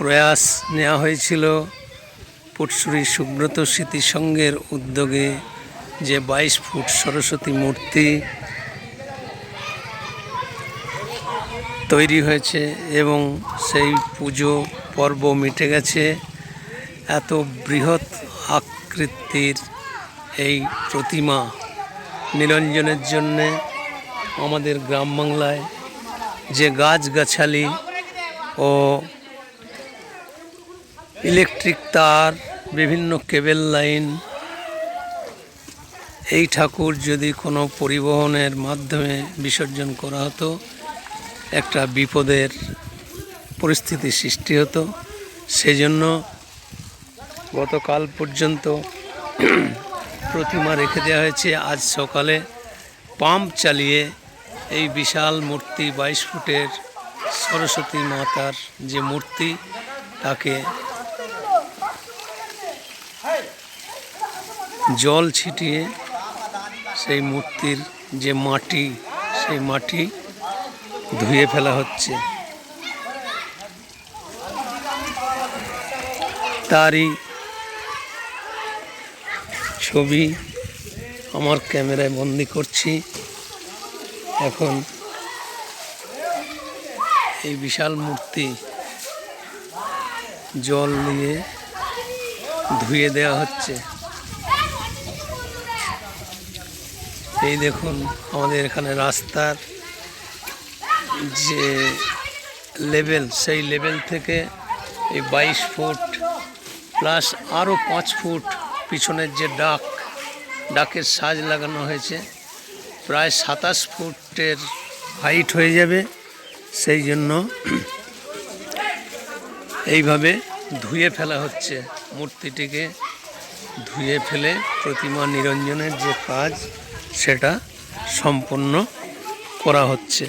প্রয়াস নেওয়া হয়েছিল পটশুরি সুব্রত স্মৃতি সংঘের উদ্যোগে, যে 22 ফুট সরস্বতী মূর্তি তৈরি হয়েছে এবং সেই পুজো পর্ব মিটে গেছে। এত বৃহৎ আকৃতির এই প্রতিমা নিরঞ্জনের জন্যে আমাদের গ্রাম বাংলায় যে গাছগাছালি ও ইলেকট্রিক তার, বিভিন্ন কেবল লাইন, এই ঠাকুর যদি কোনো পরিবহনের মাধ্যমে বিসর্জন করা হতো একটা বিপদের পরিস্থিতি সৃষ্টি হতো। সেজন্য গতকাল পর্যন্ত প্রতিমা রেখে দেওয়া হয়েছে। আজ সকালে পাম্প চালিয়ে এই বিশাল মূর্তি 22 ফুটের সরস্বতী মাতার যে মূর্তি, তাকে জল ছিটিয়ে সেই মূর্তির যে মাটি, সেই মাটি ধুয়ে ফেলা হচ্ছে। তারই ছবি আমার ক্যামেরায় বন্দি করছি। এখন এই বিশাল মূর্তি জল দিয়ে ধুয়ে দেওয়া হচ্ছে। এই দেখুন আমাদের এখানে রাস্তার যে লেভেল, সেই লেভেল থেকে এই 22 ফুট প্লাস আরও 5 ফুট পিছনের যে ডাকের সাজ লাগানো হয়েছে, প্রায় 27 ফুটের হাইট হয়ে যাবে। সেই জন্য এইভাবে ধুয়ে ফেলা হচ্ছে মূর্তিটিকে। ধুয়ে ফেলে প্রতিমা নিরঞ্জনের যে কাজ, সেটা সম্পন্ন করা হচ্ছে।